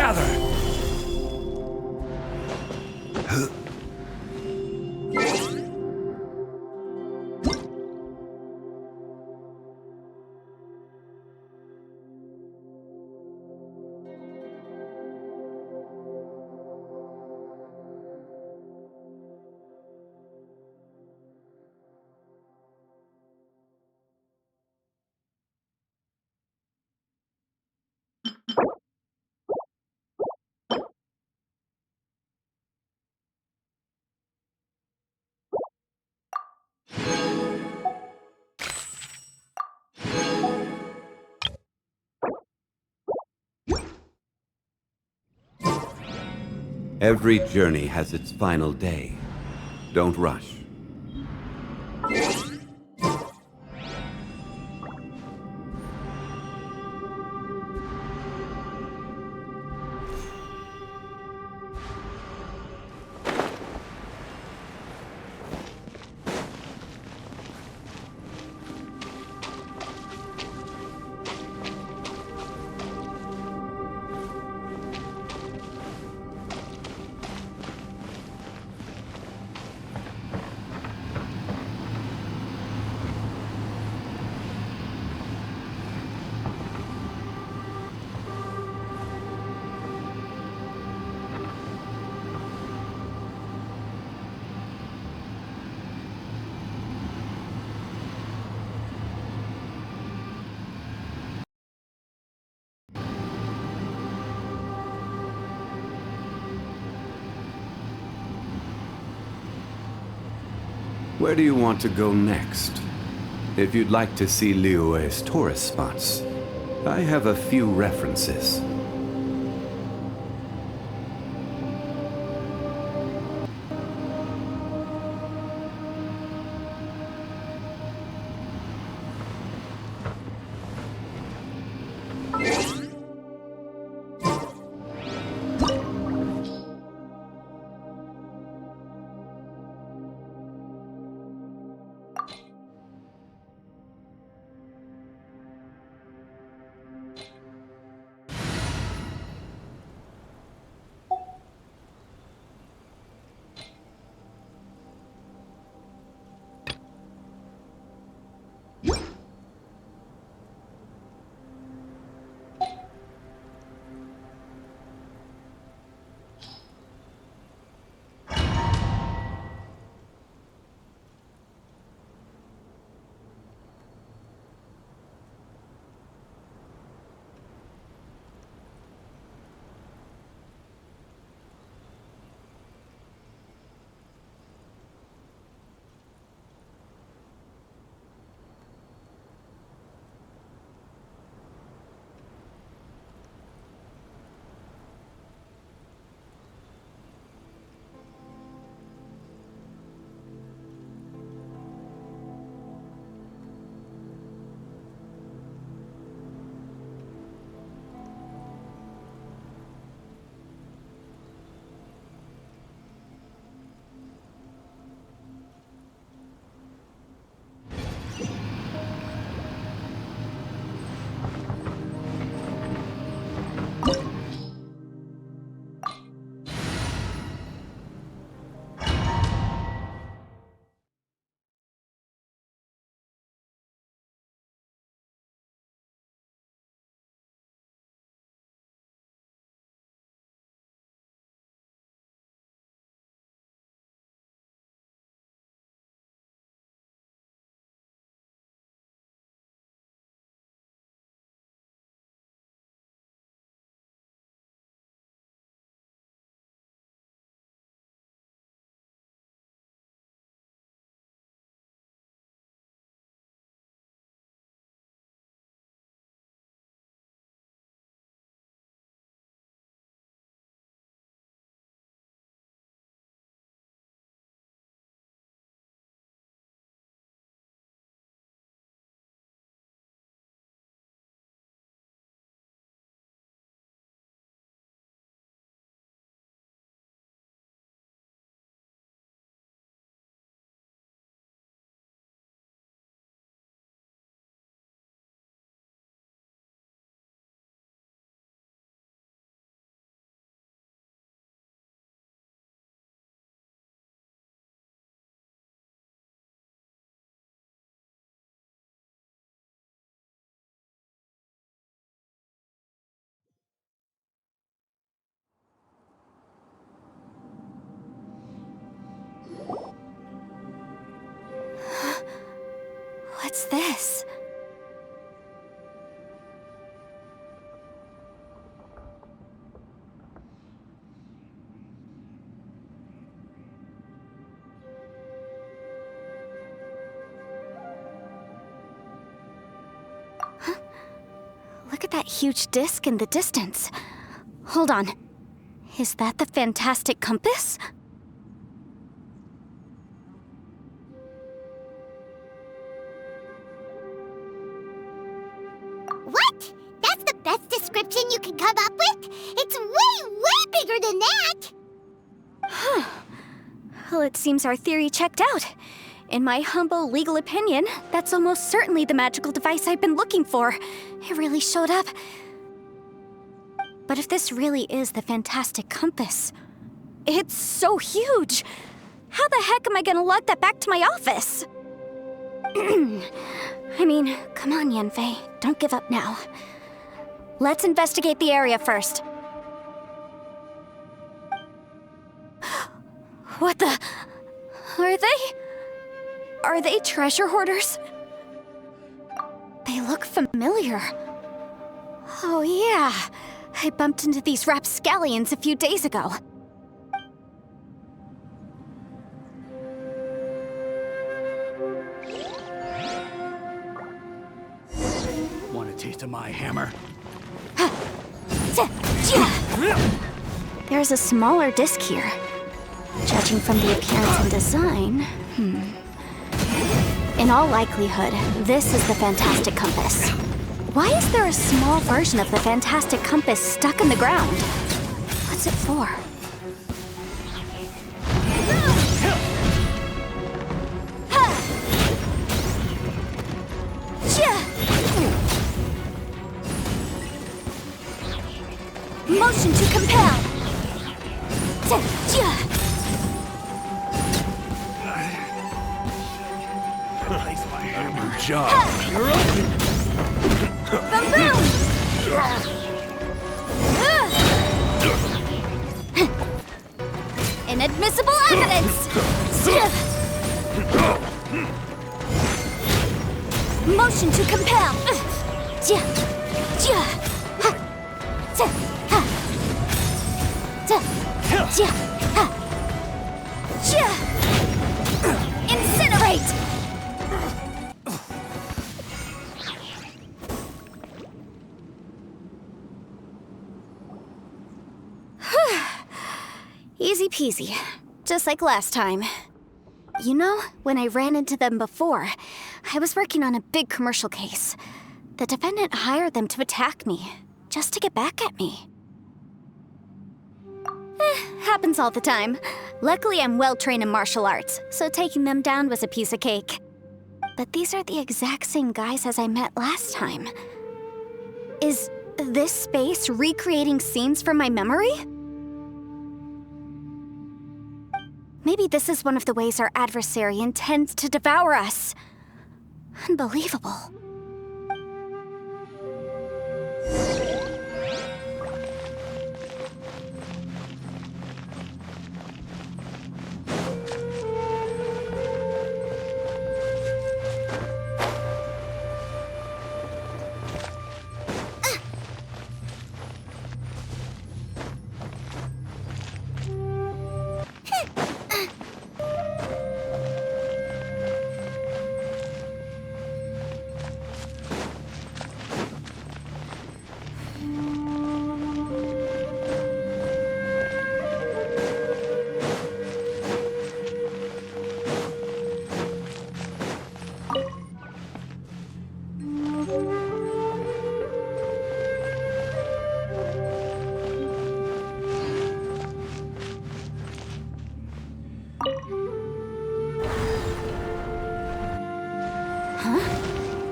gather! Every journey has its final day. Don't rush. Where do you want to go next? If you'd like to see Liyue's tourist spots, I have a few references. What's this? Huh? Look at that huge disc in the distance. Hold on. Is that the fantastic compass? What? That's the best description you can come up with? It's way bigger than that! Huh. Well, it seems our theory checked out. In my humble legal opinion, that's almost certainly the magical device I've been looking for. It really showed up. But if this really is the fantastic compass, it's so huge! How the heck am I gonna lug that back to my office? I mean, come on, Yanfei. Don't give up now. Let's investigate the area first. What the... Are they treasure hoarders? They look familiar. Oh yeah, I bumped into these rapscallions a few days ago. Want a taste of my hammer? There's a smaller disc here. Judging from the appearance and design, in all likelihood, this is the fantastic compass. Why is there a small version of the fantastic compass stuck in the ground? What's it for? Motion to compel. Place my hammer. Job. You're Boom, boom. Inadmissible evidence. Motion to compel. Incinerate! Easy peasy. Just like last time. You know, when I ran into them before, I was working on a big commercial case. The defendant hired them to attack me, just to get back at me. Happens all the time. Luckily, I'm well-trained in martial arts, so taking them down was a piece of cake. But these are the exact same guys as I met last time. Is this space recreating scenes from my memory? Maybe this is one of the ways our adversary intends to devour us. Unbelievable.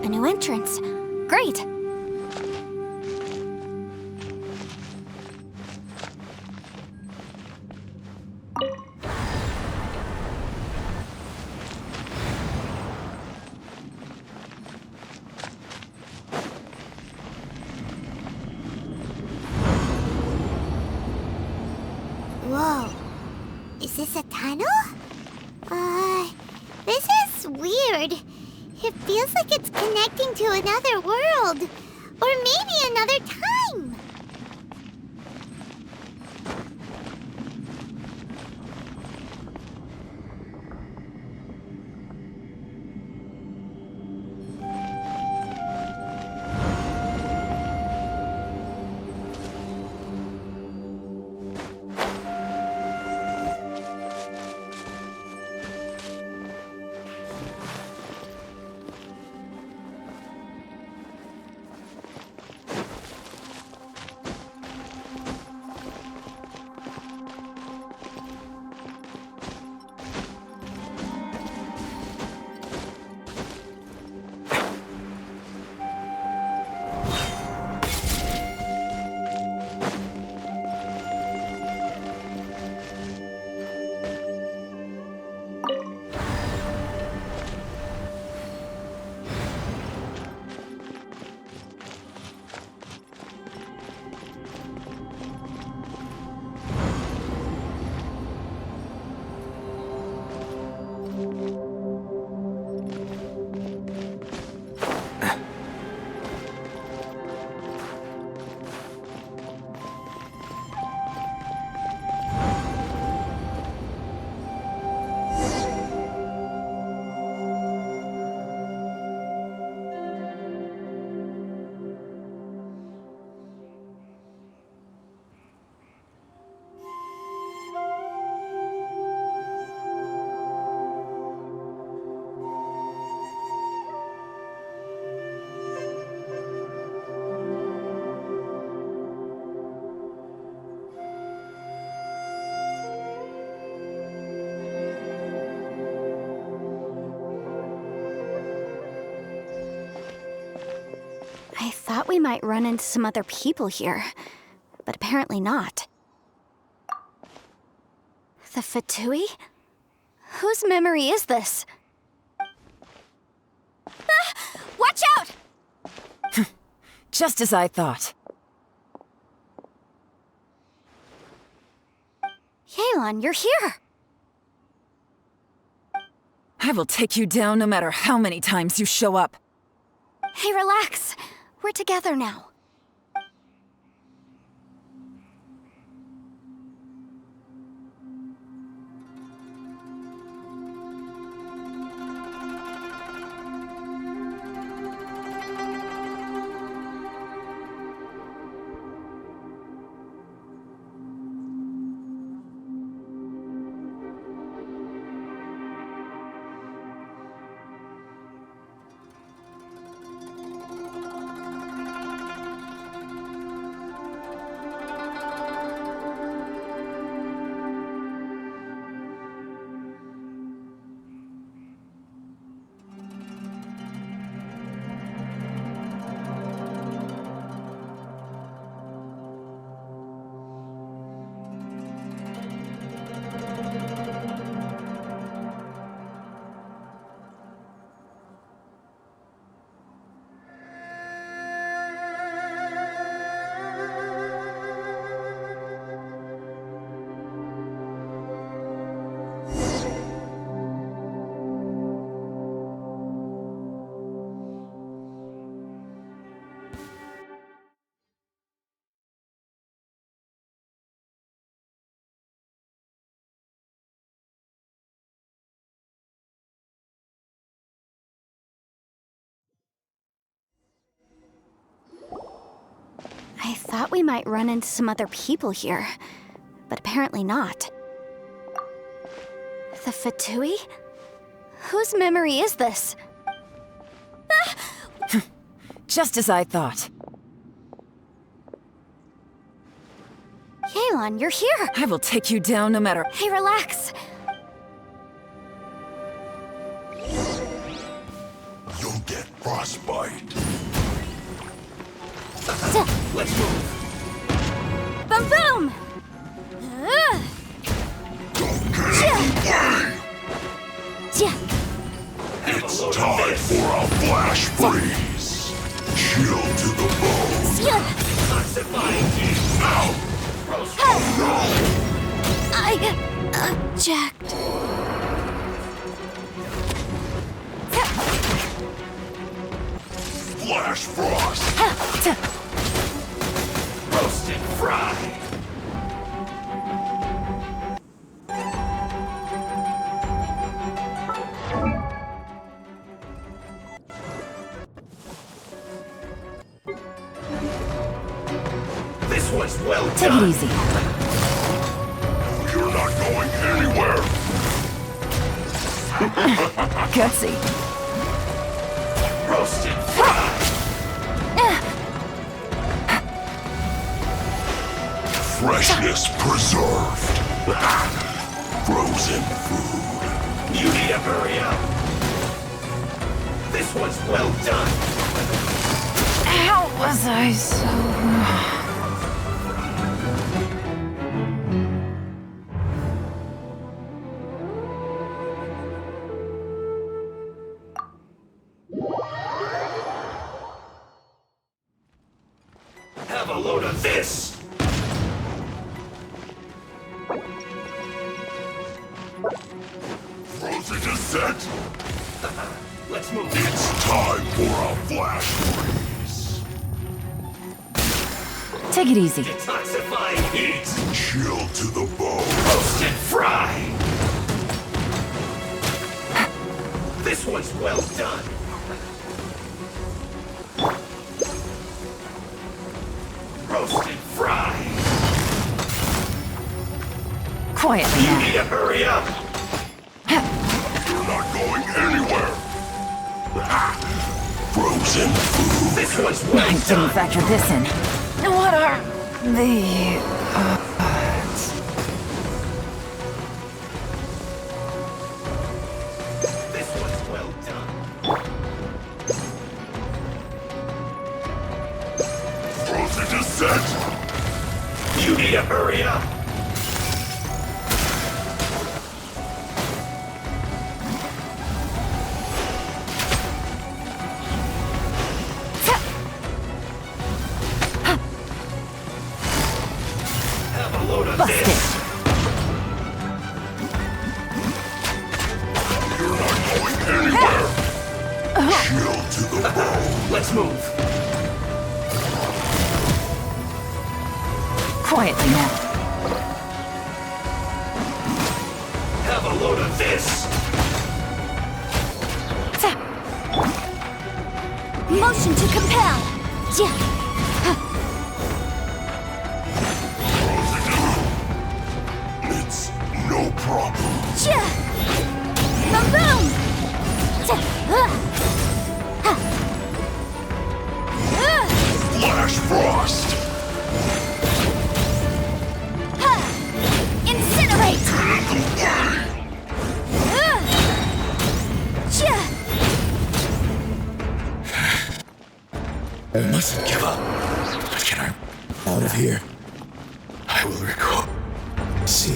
A new entrance. Great! Whoa. Is this a tunnel? This is weird. It feels like it's connecting to another world. Or maybe another time. I thought we might run into some other people here, but apparently not. The Fatui? Whose memory is this? Ah! Watch out! Just as I thought. Yelan, you're here! I will take you down no matter how many times you show up. Hey, relax. We're together now. I thought we might run into some other people here, but apparently not. The Fatui? Whose memory is this? Ah! Just as I thought. Yelan, you're here! I will take you down no matter... Hey, relax. You'll get frostbite. Let's move. Boom boom! It's time for a flash freeze. Chill to the bone. I object. Flash frost! Roast and fry! This one's well Take done! it easy. You're not going anywhere! Gutsy. Roast and fry! Freshness preserved. Frozen food. You need to hurry up! This one's well done! How was I so... Have a load of this! Frozen descent. Let's move! It's time for a flash freeze. Take it easy. Detoxifying heat! Chill to the bone. Roast and fry! This one's well done! Roast and fry! Quietly You now. need to hurry up! You're not going anywhere. Frozen food. This one's I well didn't done! factor this in. What are the odds? This one's well done! Frozen descent. You need to hurry up! Have a load of Busted. this! You're not going anywhere. Chill to the bone. Let's move! Quietly now. Have a load of this! Motion to compel! Yeah. It's no problem. Yeah. Boom! Flash frost. Incinerate! Yeah. I mustn't give up. But can I out of here? I will recall. See.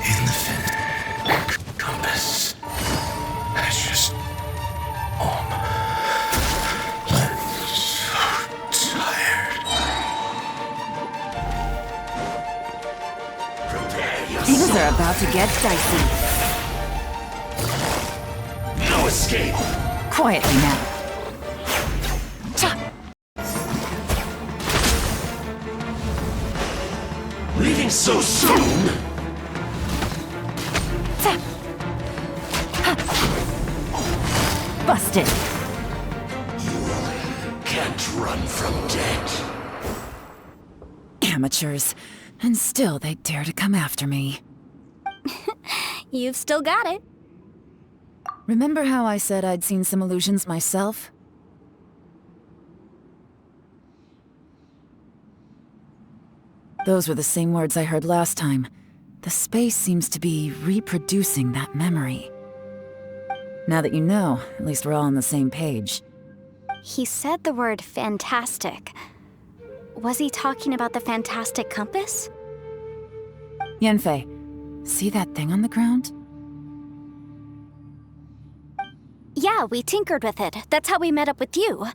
In the compass. I just. I'm so tired. Prepare Things yourself! are about to get dicey. No escape! Quietly now. Leaving so soon? Busted. Can't run from death. Amateurs. And still they dare to come after me. You've still got it. Remember how I said I'd seen some illusions myself? Those were the same words I heard last time. The space seems to be reproducing that memory. Now that you know, at least we're all on the same page. He said the word fantastic. Was he talking about the fantastic compass? Yanfei, see that thing on the ground? Yeah, we tinkered with it. That's how we met up with you.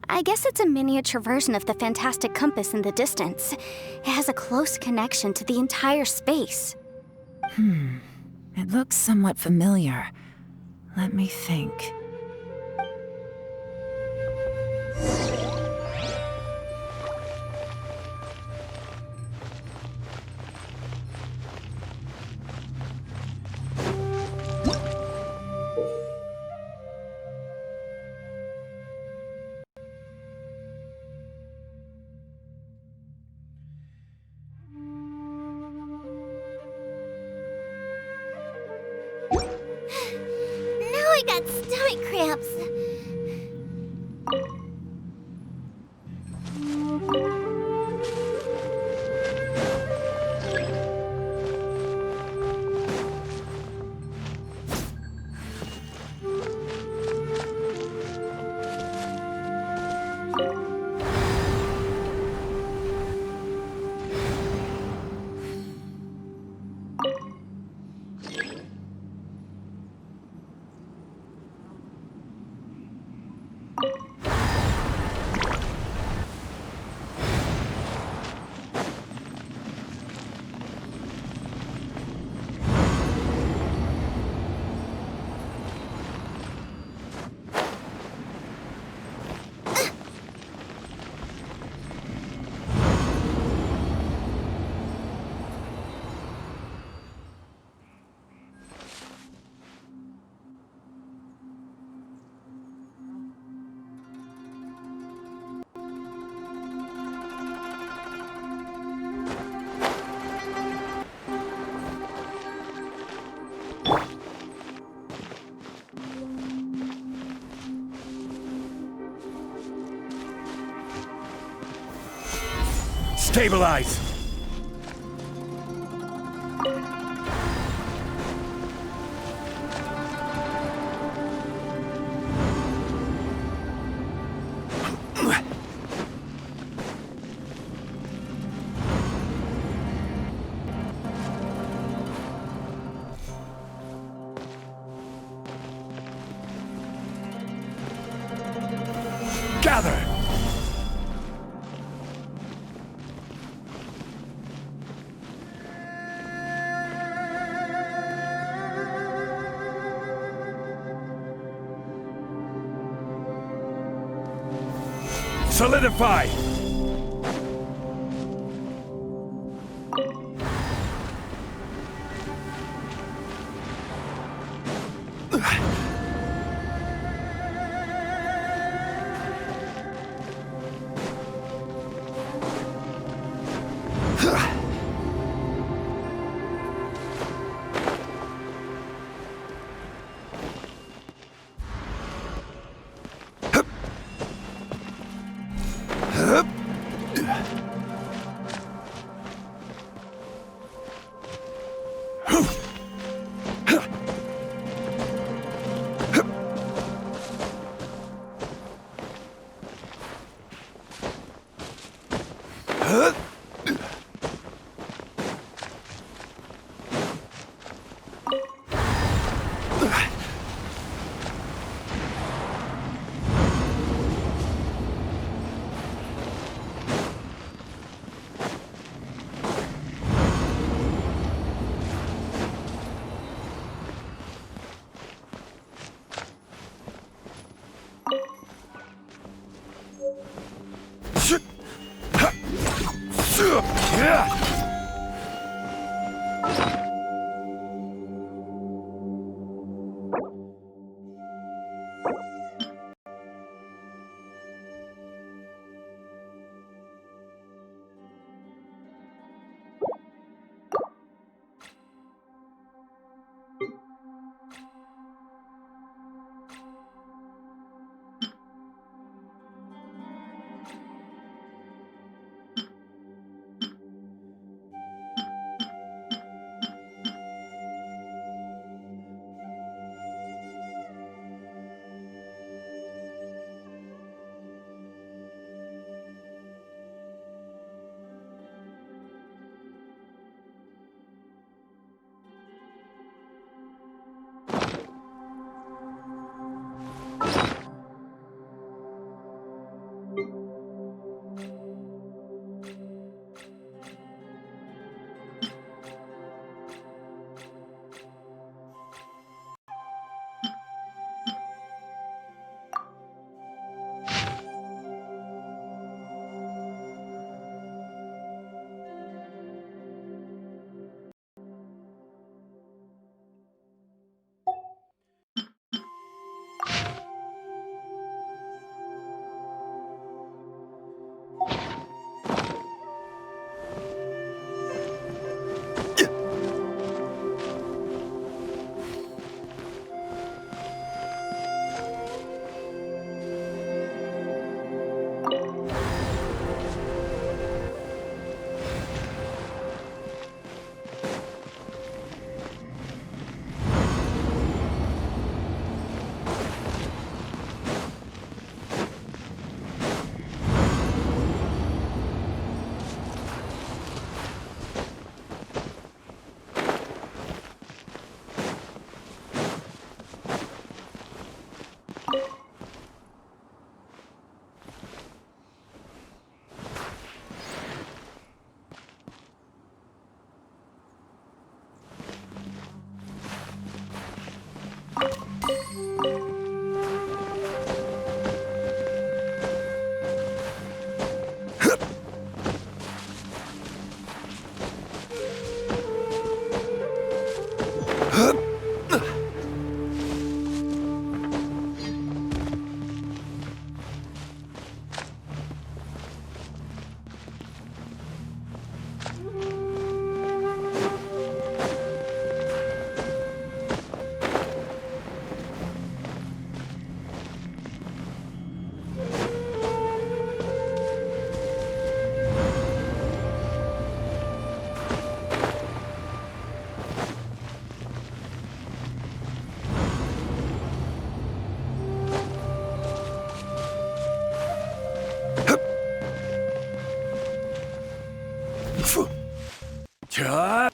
I guess it's a miniature version of the fantastic compass in the distance. It has a close connection to the entire space. It looks somewhat familiar. Let me think. got stomach cramps. Stabilize! Gather! Solidify! Hup! 자,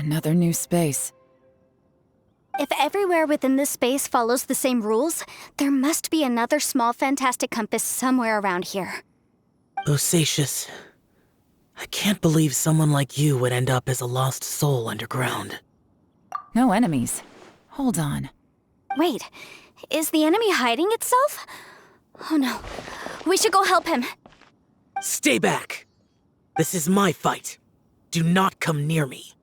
Another new space. If everywhere within this space follows the same rules, there must be another small fantastic compass somewhere around here. Bosacius, I can't believe someone like you would end up as a lost soul underground. No enemies. Hold on. Wait, is the enemy hiding itself? Oh no, we should go help him. Stay back! This is my fight. Do not come near me.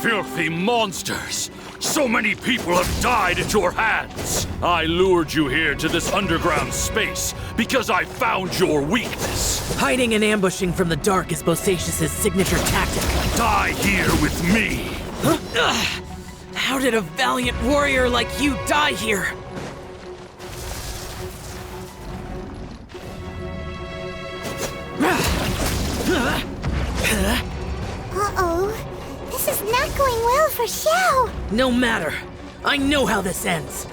Filthy monsters! So many people have died at your hands! I lured you here to this underground space because I found your weakness! Hiding and ambushing from the dark is Bosacius' signature tactic. Die here with me! Huh? How did a valiant warrior like you die here? Uh-oh. This is not going well for Xiao. No matter. I know how this ends.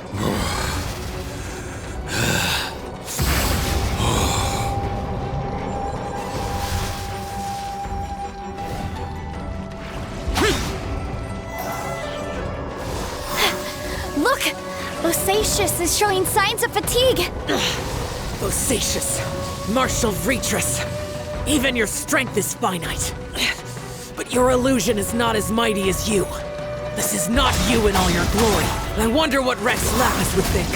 Look! Bosacius is showing signs of fatigue. Bosacius, martial Retris. Even your strength is finite. But your illusion is not as mighty as you. This is not you in all your glory. I wonder what Rex Lapis would think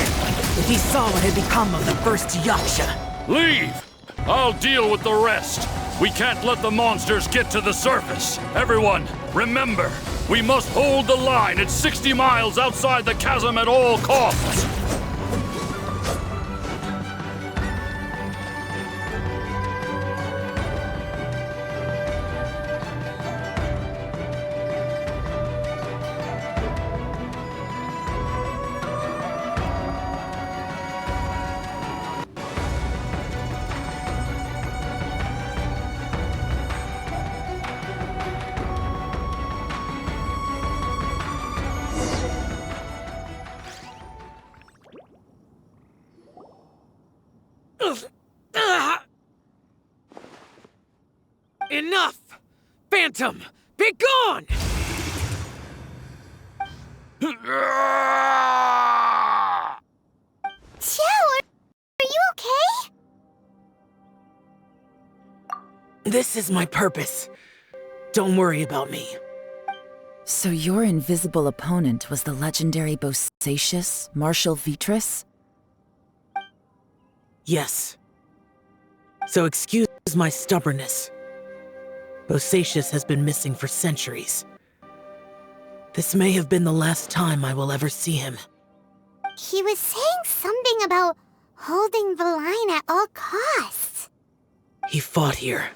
if he saw what had become of the first Yaksha. Leave! I'll deal with the rest. We can't let the monsters get to the surface. Everyone, remember, we must hold the line at 60 miles outside the chasm at all costs. Enough! Phantom, be gone! Xiao, are you okay? This is my purpose. Don't worry about me. So your invisible opponent was the legendary Bosacius, Martial Vitris? Yes. So excuse my stubbornness. Bosacius has been missing for centuries. This may have been the last time I will ever see him. He was saying something about holding the line at all costs. He fought here.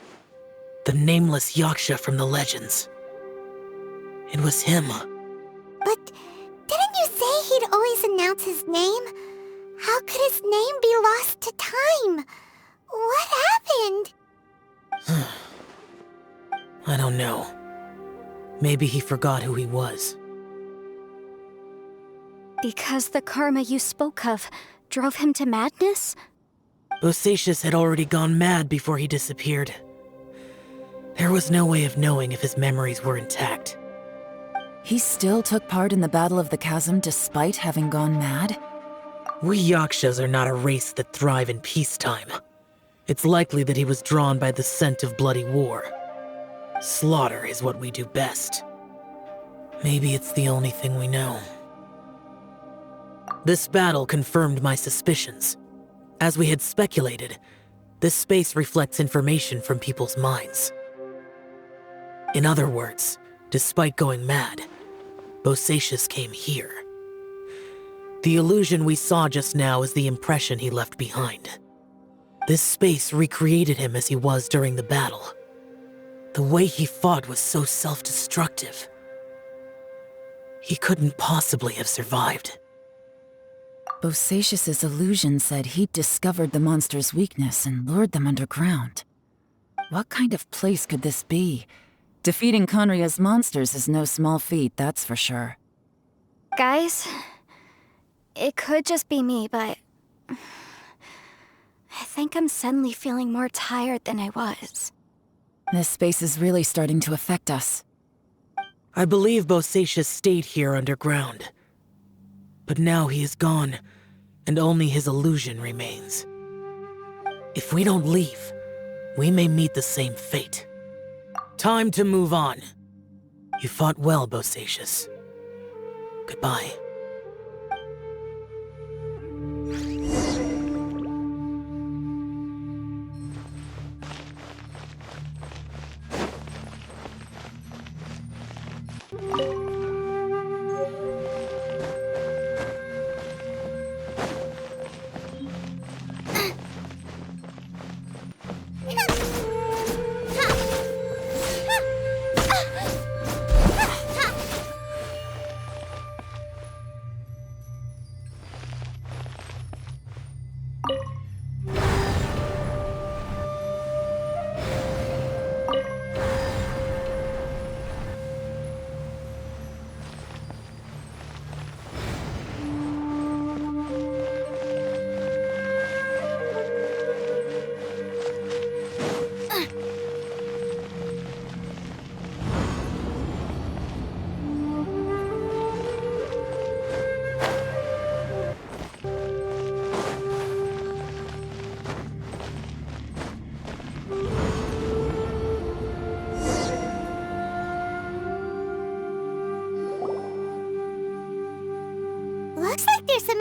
The nameless Yaksha from the legends. It was him. But didn't you say he'd always announce his name? How could his name be lost to time? What happened? I don't know. Maybe he forgot who he was. Because the karma you spoke of drove him to madness? Bosacius had already gone mad before he disappeared. There was no way of knowing if his memories were intact. He still took part in the Battle of the Chasm despite having gone mad? We Yakshas are not a race that thrive in peacetime. It's likely that he was drawn by the scent of bloody war. Slaughter is what we do best. Maybe it's the only thing we know. This battle confirmed my suspicions. As we had speculated, this space reflects information from people's minds. In other words, despite going mad, Bosacius came here. The illusion we saw just now is the impression he left behind. This space recreated him as he was during the battle. The way he fought was so self-destructive. He couldn't possibly have survived. Bosacius's illusion said he'd discovered the monster's weakness and lured them underground. What kind of place could this be? Defeating Conria's monsters is no small feat, that's for sure. Guys, it could just be me, but I think I'm suddenly feeling more tired than I was. This space is really starting to affect us. I believe Bosacius stayed here underground. But now he is gone, and only his illusion remains. If we don't leave, we may meet the same fate. Time to move on. You fought well, Bosacius. Goodbye.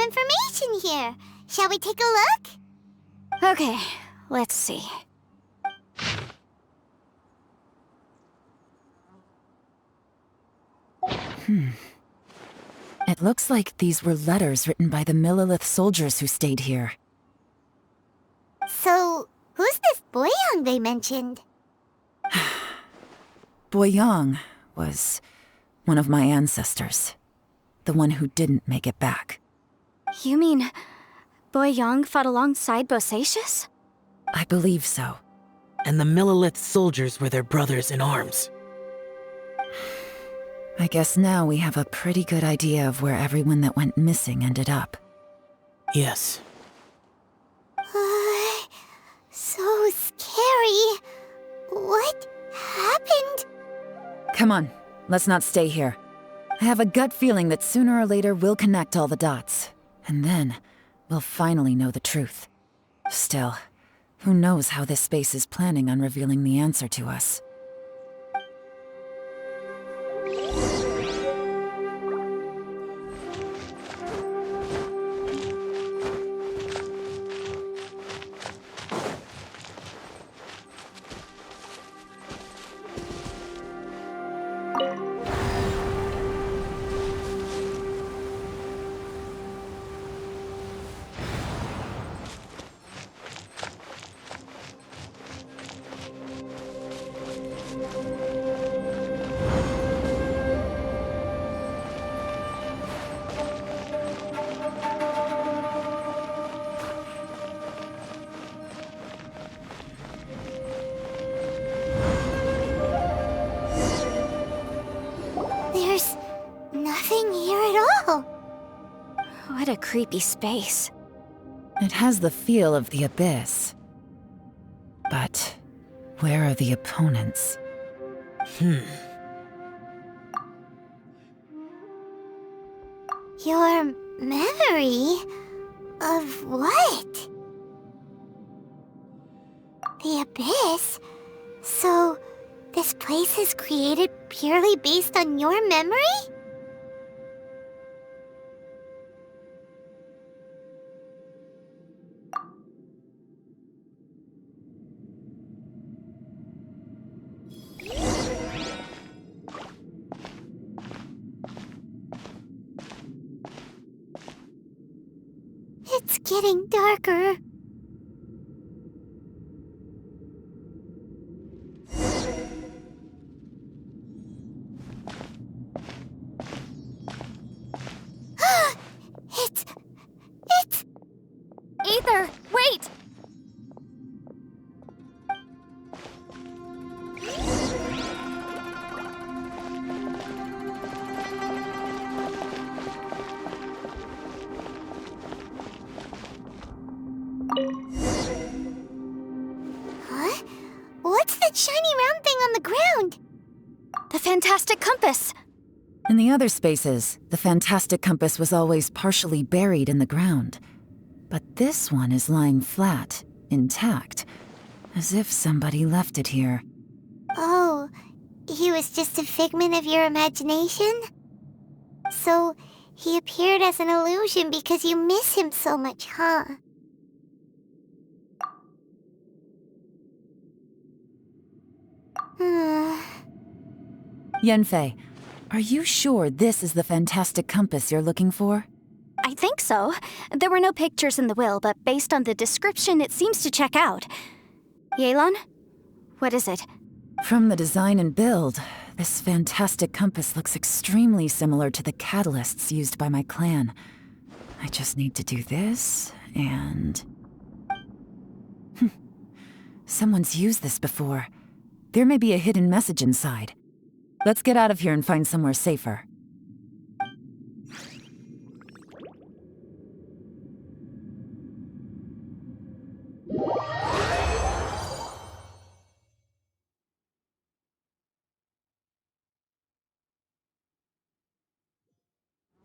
information here. Shall we take a look? Okay, let's see. It looks like these were letters written by the Millilith soldiers who stayed here. So, who's this Boyang they mentioned? Boyang was one of my ancestors. The one who didn't make it back. You mean Boyang fought alongside Bosacius? I believe so. And the Millilith soldiers were their brothers in arms. I guess now we have a pretty good idea of where everyone that went missing ended up. Yes. So scary. What happened? Come on, let's not stay here. I have a gut feeling that sooner or later we'll connect all the dots. And then, we'll finally know the truth. Still, who knows how this space is planning on revealing the answer to us. There's nothing here at all. What a creepy space. It has the feel of the abyss. But where are the opponents? Your memory of what? The abyss? So, this place is created purely based on your memory? It's getting darker. It's... Aether, wait! Huh? What's that shiny round thing on the ground? The fantastic compass! In the other spaces, the fantastic compass was always partially buried in the ground. But this one is lying flat, intact, as if somebody left it here. Oh, he was just a figment of your imagination? So, he appeared as an illusion because you miss him so much, huh? Yanfei, are you sure this is the fantastic compass you're looking for? I think so. There were no pictures in the will, but based on the description, it seems to check out. Yelan? What is it? From the design and build, this fantastic compass looks extremely similar to the catalysts used by my clan. I just need to do this, and... Someone's used this before. There may be a hidden message inside. Let's get out of here and find somewhere safer.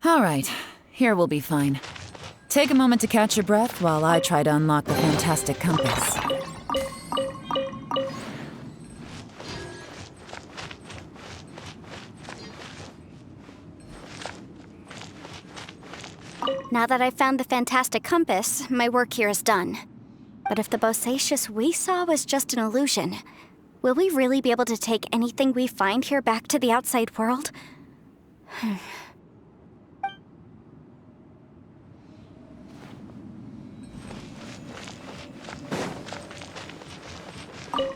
All right, here we'll be fine. Take a moment to catch your breath while I try to unlock the fantastic compass. Now that I've found the fantastic compass, my work here is done. But if the Bosacious we saw was just an illusion, will we really be able to take anything we find here back to the outside world?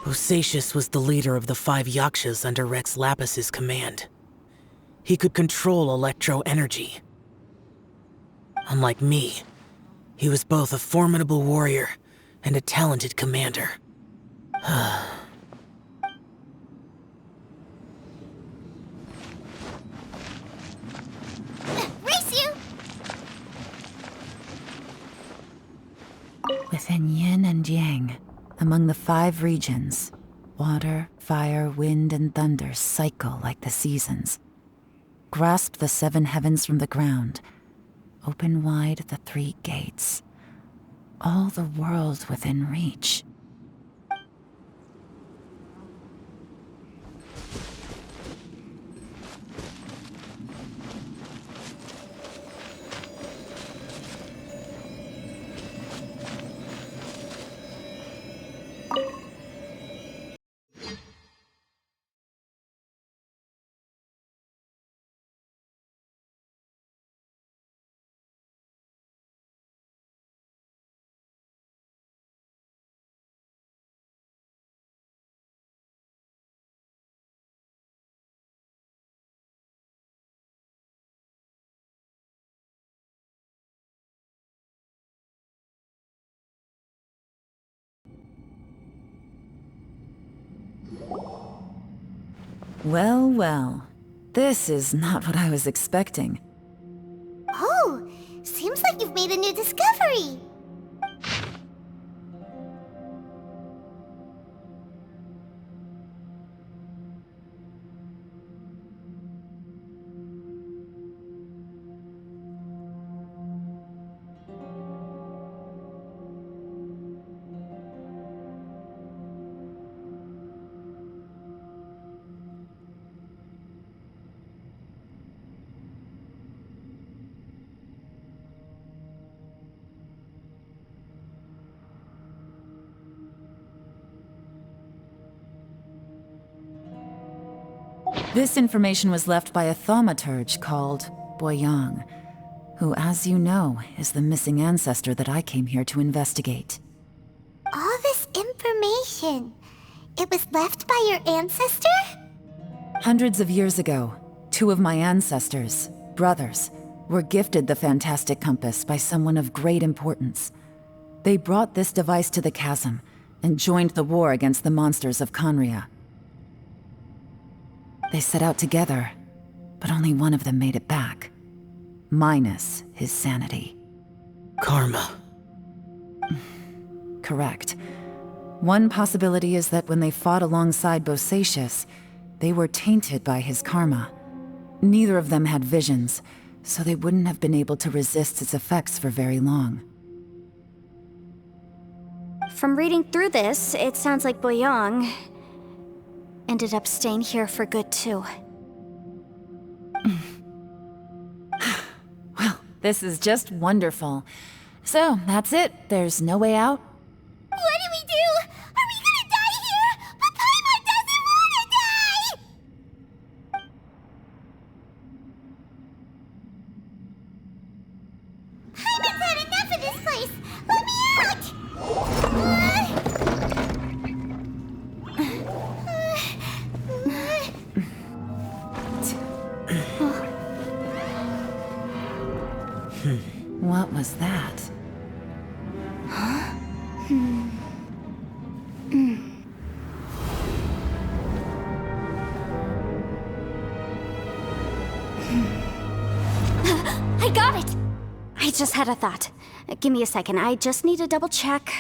Bosacious was the leader of the 5 Yakshas under Rex Lapis's command. He could control electro-energy. Unlike me, he was both a formidable warrior and a talented commander. Race you! Within yin and yang, among the 5 regions, water, fire, wind, and thunder cycle like the seasons. Grasp the 7 heavens from the ground. Open wide the 3 gates. All the world within reach. Well, well. This is not what I was expecting. Oh, seems like you've made a new discovery. This information was left by a thaumaturge called Boyang, who, as you know, is the missing ancestor that I came here to investigate. All this information, it was left by your ancestor? Hundreds of years ago, 2 of my ancestors, brothers, were gifted the fantastic compass by someone of great importance. They brought this device to the chasm and joined the war against the monsters of Conria. They set out together, but only one of them made it back. Minus his sanity. Karma. Correct. One possibility is that when they fought alongside Bosacious, they were tainted by his karma. Neither of them had visions, so they wouldn't have been able to resist its effects for very long. From reading through this, it sounds like Boyang ended up staying here for good too. Well, this is just wonderful. So, that's it. There's no way out? What do we do? Are we gonna die here? But Paimon doesn't wanna die! Paimon's had enough of this place! Let me out! What was that? I got it! I just had a thought. Give me a second, I just need to double check.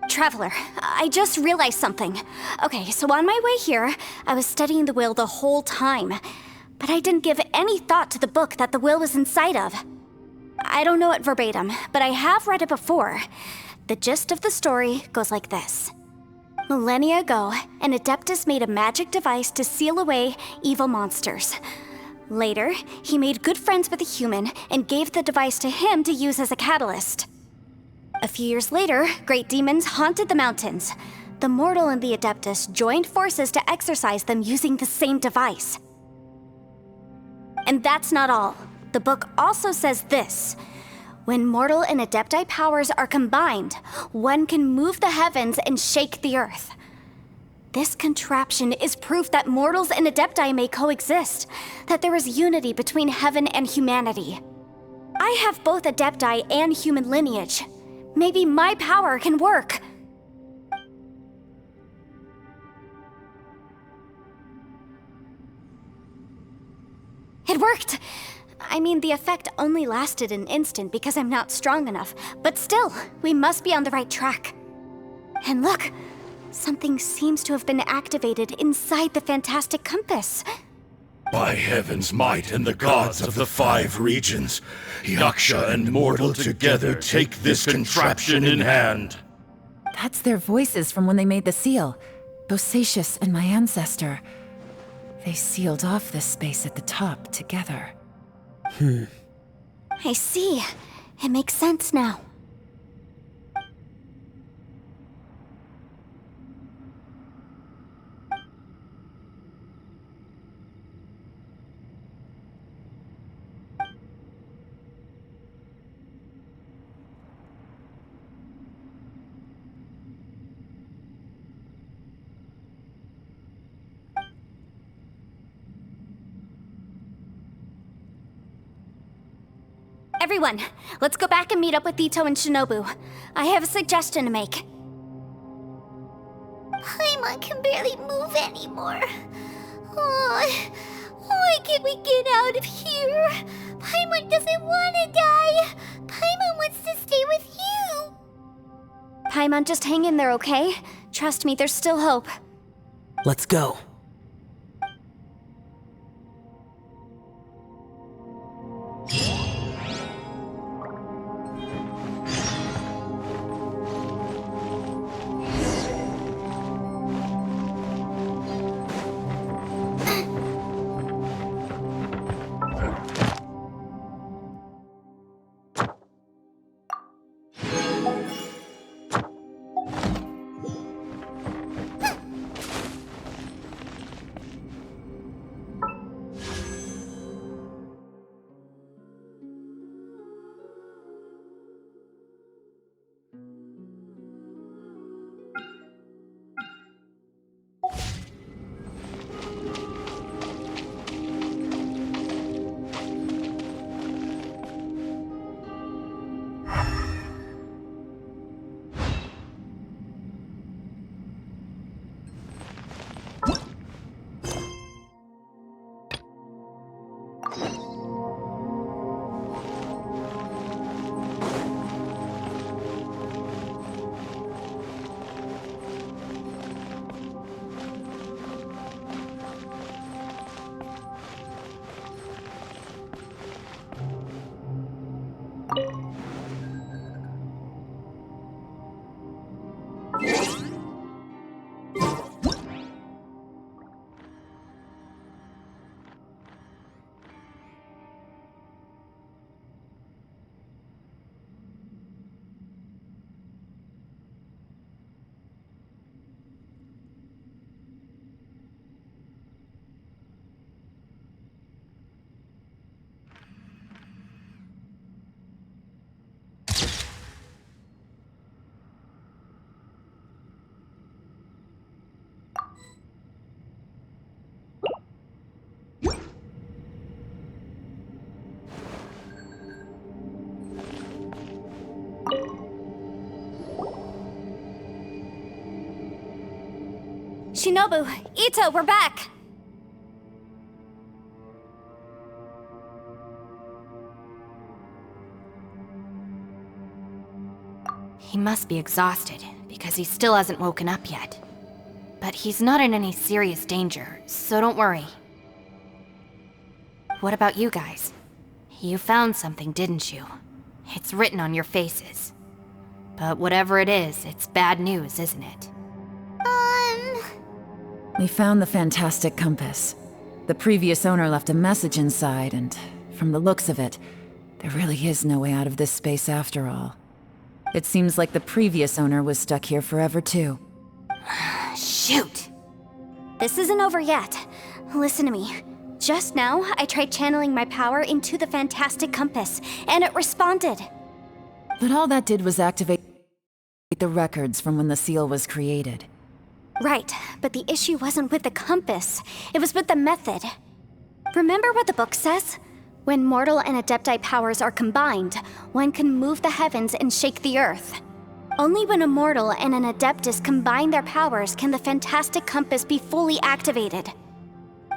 Traveler, I just realized something. Okay, so on my way here, I was studying the will the whole time. But I didn't give any thought to the book that the will was inside of. I don't know it verbatim, but I have read it before. The gist of the story goes like this. Millennia ago, an Adeptus made a magic device to seal away evil monsters. Later, he made good friends with a human and gave the device to him to use as a catalyst. A few years later, great demons haunted the mountains. The mortal and the Adeptus joined forces to exorcise them using the same device. And that's not all. The book also says this. When mortal and Adepti powers are combined, one can move the heavens and shake the earth. This contraption is proof that mortals and Adepti may coexist, that there is unity between heaven and humanity. I have both Adepti and human lineage. Maybe my power can work. It worked! I mean, the effect only lasted an instant because I'm not strong enough, but still, we must be on the right track. And look, something seems to have been activated inside the fantastic compass. By heaven's might and the gods of the 5 regions, Yaksha and mortal together take this contraption in hand. That's their voices from when they made the seal. Bosacius and my ancestor. They sealed off this space at the top together. I see. It makes sense now. Everyone, let's go back and meet up with Ito and Shinobu. I have a suggestion to make. Paimon can barely move anymore. Oh, why can't we get out of here? Paimon doesn't want to die. Paimon wants to stay with you. Paimon, just hang in there, okay? Trust me, there's still hope. Let's go. Shinobu, Ito, we're back! He must be exhausted, because he still hasn't woken up yet. But he's not in any serious danger, so don't worry. What about you guys? You found something, didn't you? It's written on your faces. But whatever it is, it's bad news, isn't it? We found the fantastic compass. The previous owner left a message inside, and from the looks of it, there really is no way out of this space after all. It seems like the previous owner was stuck here forever too. Shoot! This isn't over yet. Listen to me. Just now, I tried channeling my power into the fantastic compass, and it responded. But all that did was activate the records from when the seal was created. Right, but the issue wasn't with the compass. It was with the method. Remember what the book says? When mortal and adepti powers are combined, one can move the heavens and shake the earth. Only when a mortal and an adeptus combine their powers can the fantastic compass be fully activated.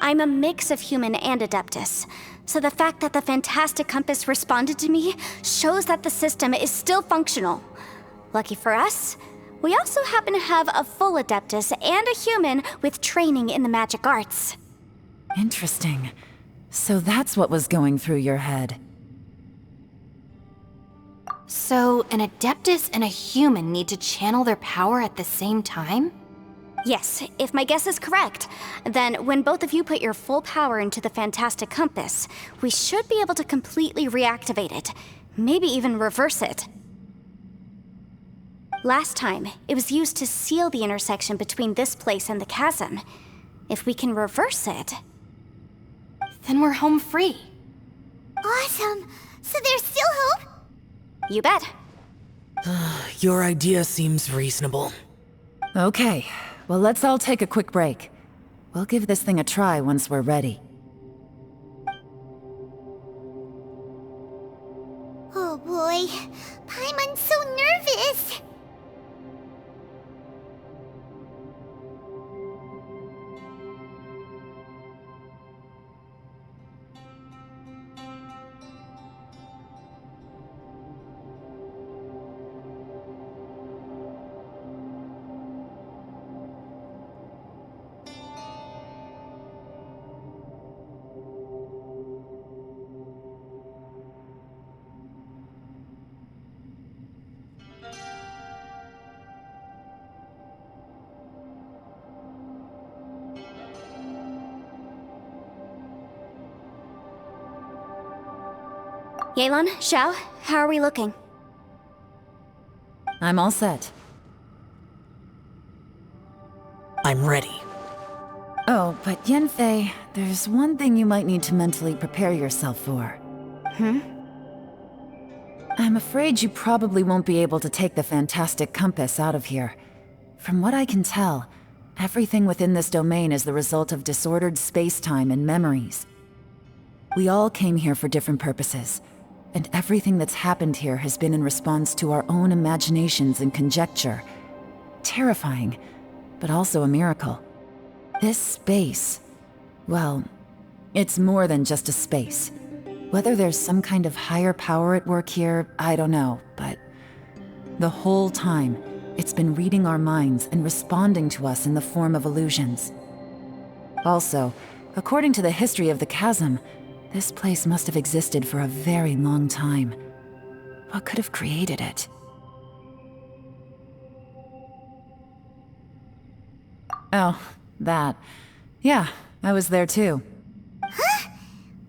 I'm a mix of human and adeptus, so the fact that the fantastic compass responded to me shows that the system is still functional. Lucky for us, we also happen to have a full adeptus and a human with training in the magic arts. Interesting. So that's what was going through your head. So, an adeptus and a human need to channel their power at the same time? Yes, if my guess is correct, then when both of you put your full power into the fantastic compass, we should be able to completely reactivate it, maybe even reverse it. Last time, it was used to seal the intersection between this place and the chasm. If we can reverse it, then we're home free. Awesome! So there's still hope? You bet. Your idea seems reasonable. Okay, well let's all take a quick break. We'll give this thing a try once we're ready. Oh boy, Paimon's so nervous! Yelan, Xiao, how are we looking? I'm all set. I'm ready. Oh, but Yanfei, there's one thing you might need to mentally prepare yourself for. I'm afraid you probably won't be able to take the fantastic compass out of here. From what I can tell, everything within this domain is the result of disordered space-time and memories. We all came here for different purposes, and everything that's happened here has been in response to our own imaginations and conjecture. Terrifying, but also a miracle. This space, well, it's more than just a space. Whether there's some kind of higher power at work here, I don't know, but the whole time, it's been reading our minds and responding to us in the form of illusions. Also, according to the history of the chasm, this place must have existed for a very long time. What could have created it? Oh, that. Yeah, I was there too. Huh?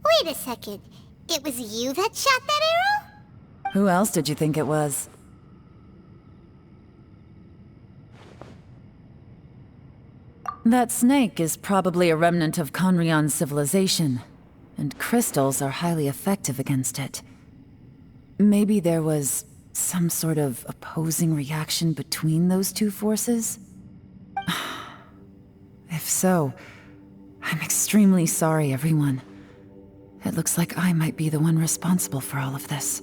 Wait a second. It was you that shot that arrow? Who else did you think it was? That snake is probably a remnant of Conrion's civilization, and crystals are highly effective against it. Maybe there was some sort of opposing reaction between those two forces? If so, I'm extremely sorry, everyone. It looks like I might be the one responsible for all of this.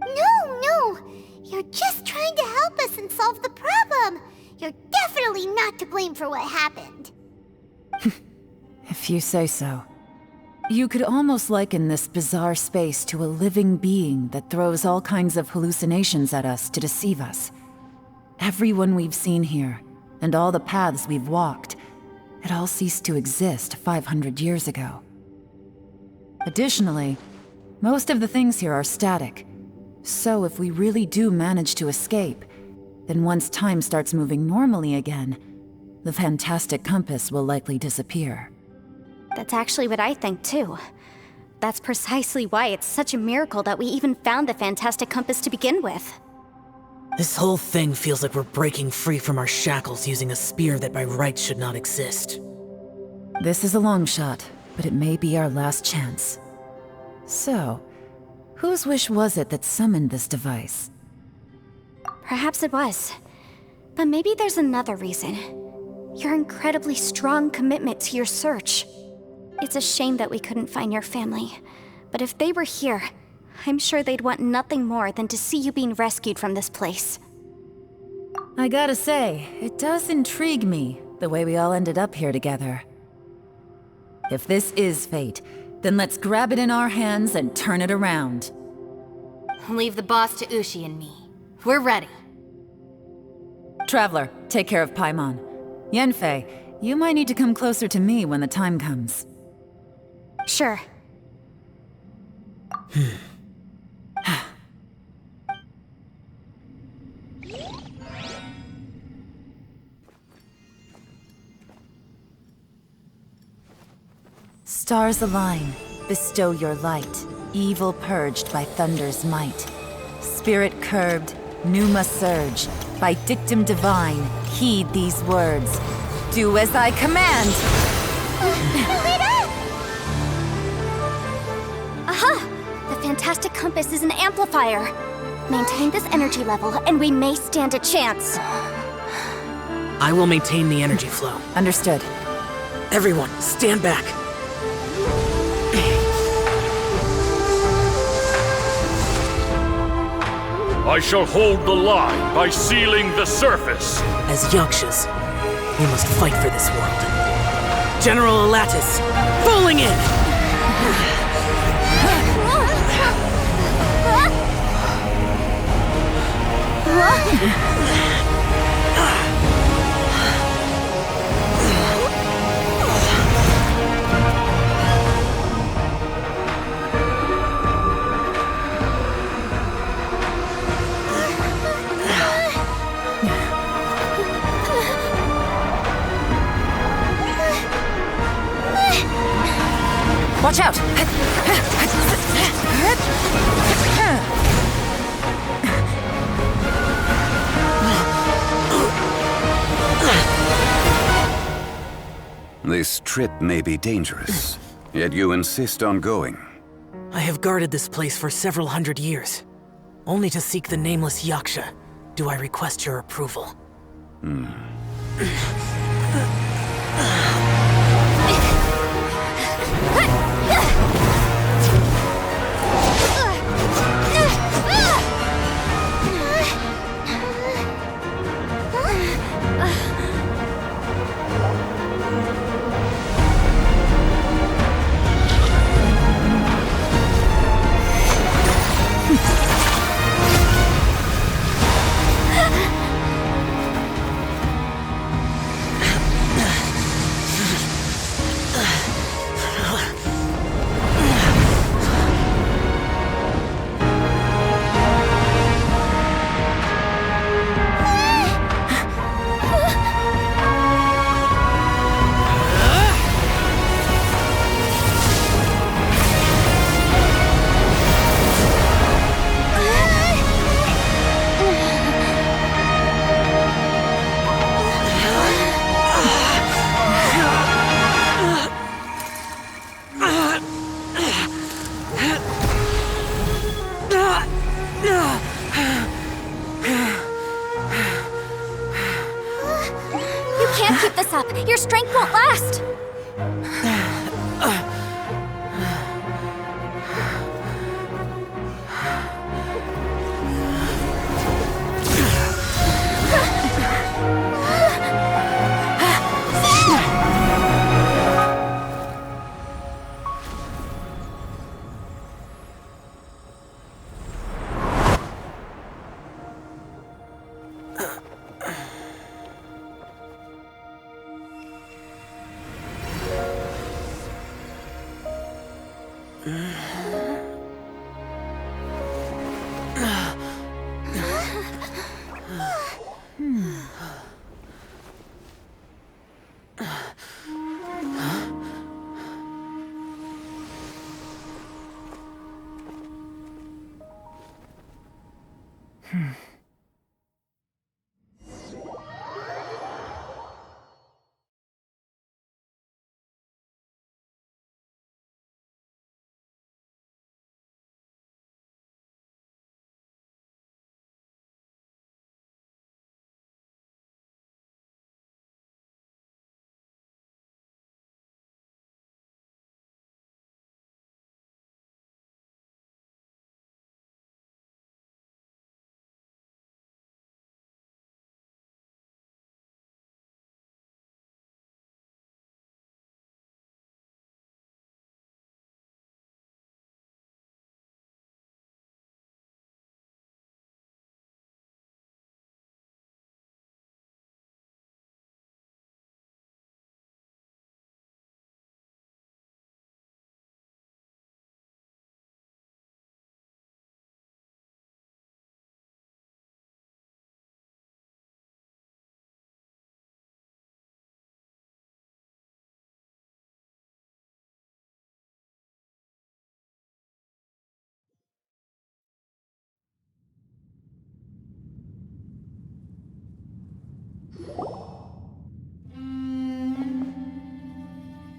No! You're just trying to help us and solve the problem! You're definitely not to blame for what happened. If you say so. You could almost liken this bizarre space to a living being that throws all kinds of hallucinations at us to deceive us. Everyone we've seen here, and all the paths we've walked, it all ceased to exist 500 years ago. Additionally, most of the things here are static, So if we really do manage to escape, then once time starts moving normally again, the fantastic compass will likely disappear. That's actually what I think too. That's precisely why it's such a miracle that we even found the fantastic compass to begin with. This whole thing feels like we're breaking free from our shackles using a spear that by rights should not exist. This is a long shot, but it may be our last chance. So, whose wish was it that summoned this device? Perhaps it was. But maybe there's another reason. Your incredibly strong commitment to your search. It's a shame that we couldn't find your family. But if they were here, I'm sure they'd want nothing more than to see you being rescued from this place. I gotta say, it does intrigue me, the way we all ended up here together. If this is fate, then let's grab it in our hands and turn it around. Leave the boss to Ushi and me. We're ready. Traveler, take care of Paimon. Yanfei, you might need to come closer to me when the time comes. Sure. Stars align, bestow your light, evil purged by thunder's might. Spirit curbed, pneuma surge, by dictum divine, heed these words. Do as I command! Aha! The fantastic compass is an amplifier. Maintain this energy level, and we may stand a chance. I will maintain the energy flow. Understood. Everyone, stand back. I shall hold the line by sealing the surface. As Yakshas, we must fight for this world. General Alatus, falling in! Watch out! This trip may be dangerous, yet you insist on going. I have guarded this place for several hundred years. Only to seek the nameless Yaksha do I request your approval. Can't keep this up. Your strength won't last.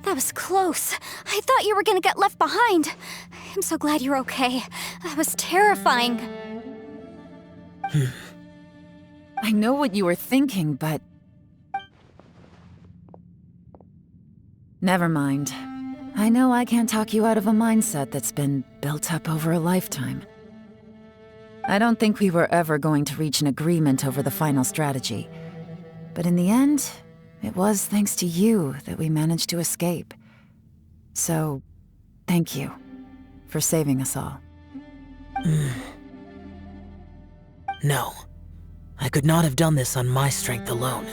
That was close. I thought you were gonna get left behind. I'm so glad you're okay. That was terrifying. I know what you were thinking, but... Never mind. I know I can't talk you out of a mindset that's been built up over a lifetime. I don't think we were ever going to reach an agreement over the final strategy. But in the end, it was thanks to you that we managed to escape. So, thank you for saving us all. No. I could not have done this on my strength alone.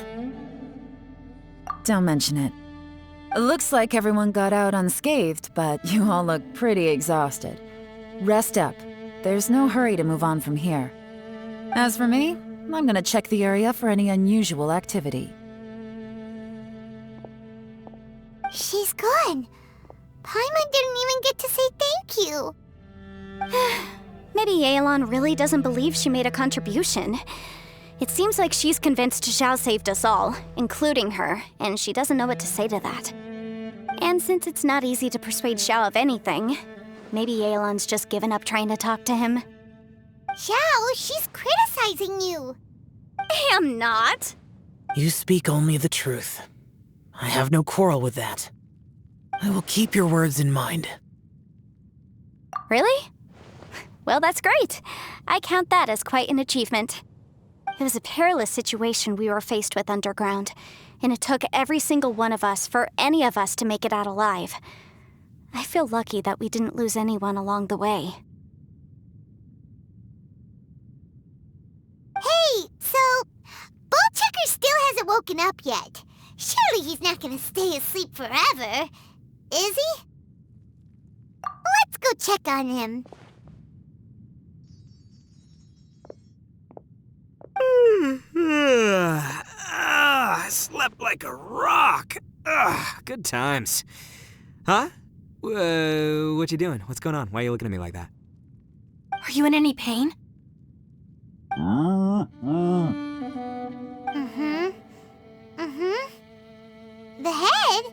Don't mention it. It looks like everyone got out unscathed, but you all look pretty exhausted. Rest up. There's no hurry to move on from here. As for me, I'm gonna check the area for any unusual activity. She's gone. Paimon didn't even get to say thank you. Maybe Yelan really doesn't believe she made a contribution. It seems like she's convinced Zhao saved us all, including her, and she doesn't know what to say to that. And since it's not easy to persuade Zhao of anything, maybe Yelan's just given up trying to talk to him. Zhao, she's criticizing you. I'm not. You speak only the truth. I have no quarrel with that. I will keep your words in mind. Really? Well, that's great. I count that as quite an achievement. It was a perilous situation we were faced with underground, and it took every single one of us for any of us to make it out alive. I feel lucky that we didn't lose anyone along the way. Hey, so Bullchecker still hasn't woken up yet. Surely he's not gonna stay asleep forever, is he? Let's go check on him. I slept like a rock. Good times. Huh? What you doing? What's going on? Why are you looking at me like that? Are you in any pain? The head?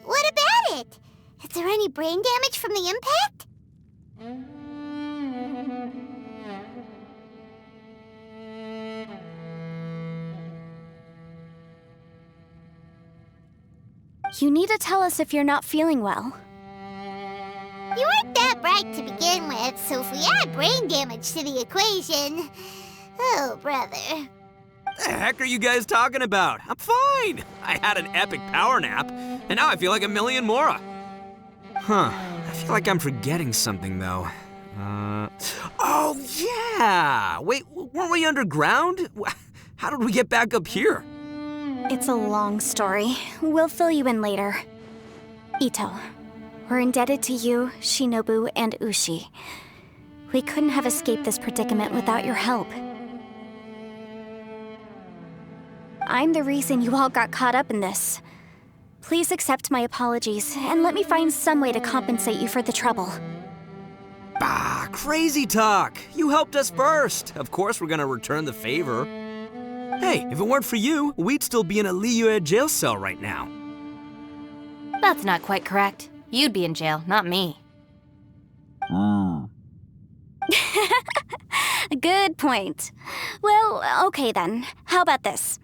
What about it? Is there any brain damage from the impact? You need to tell us if you're not feeling well. You weren't that bright to begin with, so if we add brain damage to the equation... Oh, brother. The heck are you guys talking about? I'm fine. I had an epic power nap, and now I feel like a million Mora. Huh. I feel like I'm forgetting something, though. Oh, yeah! Wait, weren't we underground? How did we get back up here? It's a long story. We'll fill you in later. Ito, we're indebted to you, Shinobu, and Ushi. We couldn't have escaped this predicament without your help. I'm the reason you all got caught up in this. Please accept my apologies, and let me find some way to compensate you for the trouble. Bah, crazy talk! You helped us first. Of course we're gonna return the favor. Hey, if it weren't for you, we'd still be in a Liyue jail cell right now. That's not quite correct. You'd be in jail, not me. Good point. Well, okay then. How about this?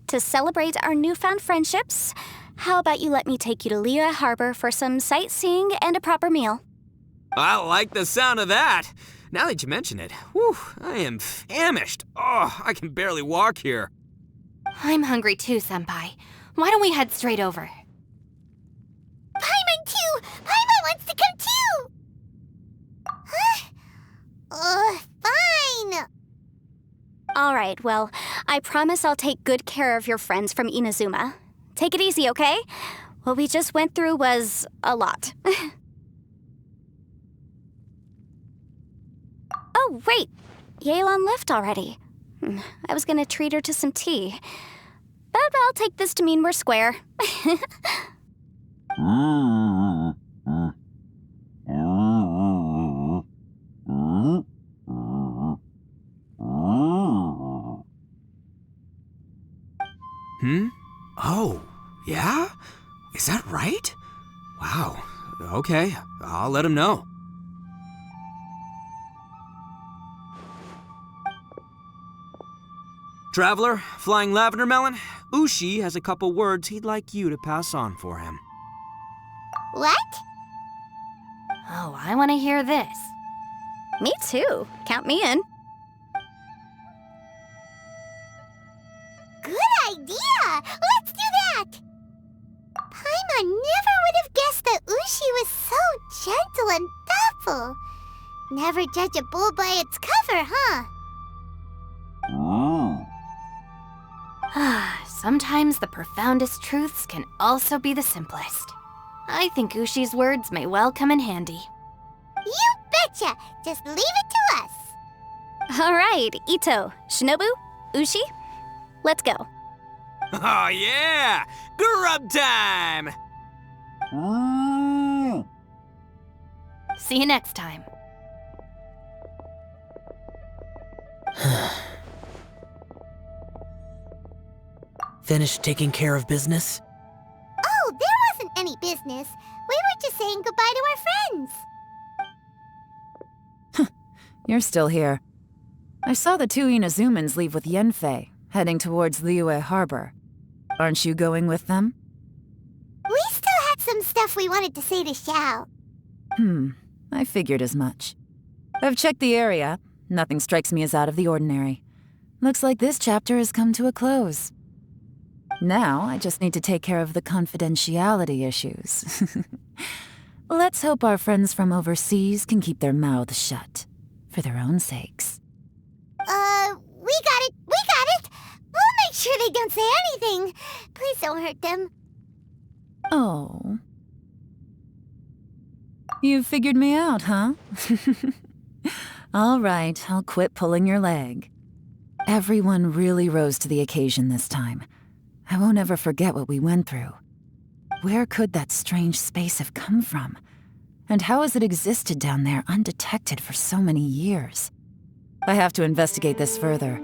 To celebrate our newfound friendships, how about you let me take you to Liyue Harbor for some sightseeing and a proper meal? I like the sound of that. Now that you mention it, whew, I am famished. Oh, I can barely walk here. I'm hungry too, Senpai. Why don't we head straight over? Paimon too! Paimon wants to come too! Huh? Fine! Alright, well, I promise I'll take good care of your friends from Inazuma. Take it easy, okay? What we just went through was a lot. Oh, wait! Yelan left already. I was gonna treat her to some tea. But I'll take this to mean we're square. Oh, yeah? Is that right? Wow. Okay, I'll let him know. Traveler, Flying Lavender Melon, Ushi has a couple words he'd like you to pass on for him. What? Oh, I want to hear this. Me too. Count me in. Good idea! Let's do that! Paimon never would have guessed that Ushi was so gentle and thoughtful. Never judge a bull by its cover, huh? Sometimes the profoundest truths can also be the simplest. I think Ushi's words may well come in handy. You betcha! Just leave it to us! All right, Ito, Shinobu, Ushi, let's go. Oh yeah! Grub time! See you next time. Finished taking care of business? Oh, there wasn't any business. We were just saying goodbye to our friends. You're still here. I saw the two Inazumans leave with Yenfei, heading towards Liyue Harbor. Aren't you going with them? We still had some stuff we wanted to say to Xiao. I figured as much. I've checked the area. Nothing strikes me as out of the ordinary. Looks like this chapter has come to a close. Now, I just need to take care of the confidentiality issues. Let's hope our friends from overseas can keep their mouths shut, for their own sakes. We got it! We'll make sure they don't say anything. Please don't hurt them. Oh. You figured me out, huh? All right, I'll quit pulling your leg. Everyone really rose to the occasion this time. I won't ever forget what we went through. Where could that strange space have come from? And how has it existed down there undetected for so many years? I have to investigate this further.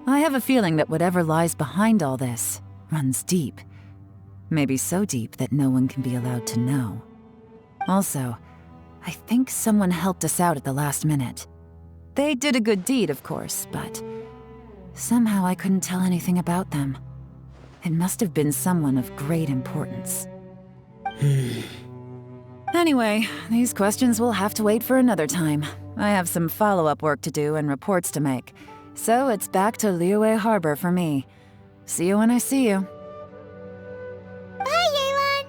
I have a feeling that whatever lies behind all this runs deep. Maybe so deep that no one can be allowed to know. Also, I think someone helped us out at the last minute. They did a good deed, of course, but somehow I couldn't tell anything about them. It must have been someone of great importance. Anyway, these questions will have to wait for another time. I have some follow-up work to do and reports to make. So it's back to Liyue Harbor for me. See you when I see you. Bye, Yelan!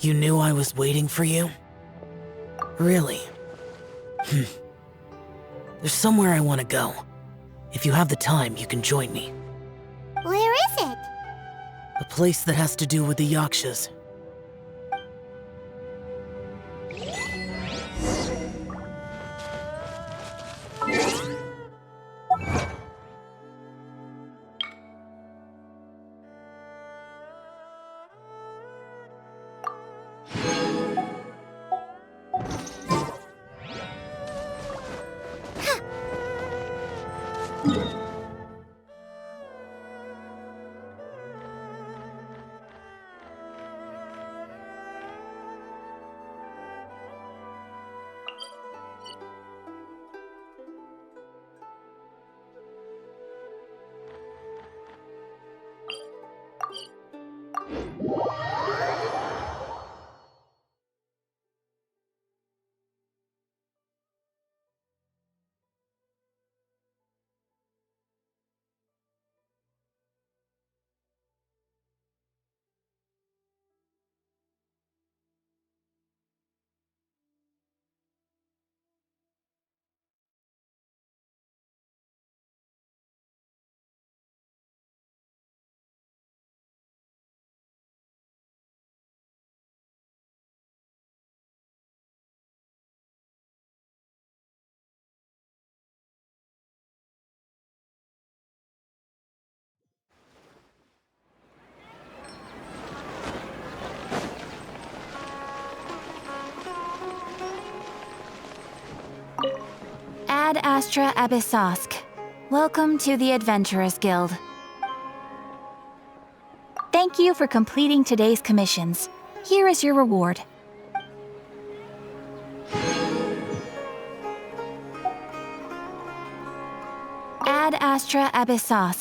You knew I was waiting for you? Really? There's somewhere I want to go. If you have the time, you can join me. Where is it? A place that has to do with the Yakshas. Ad Astra Abyssosk. Welcome to the Adventurers Guild. Thank Thank you for completing today's commissions. Here is your reward. Ad Astra Abyssos.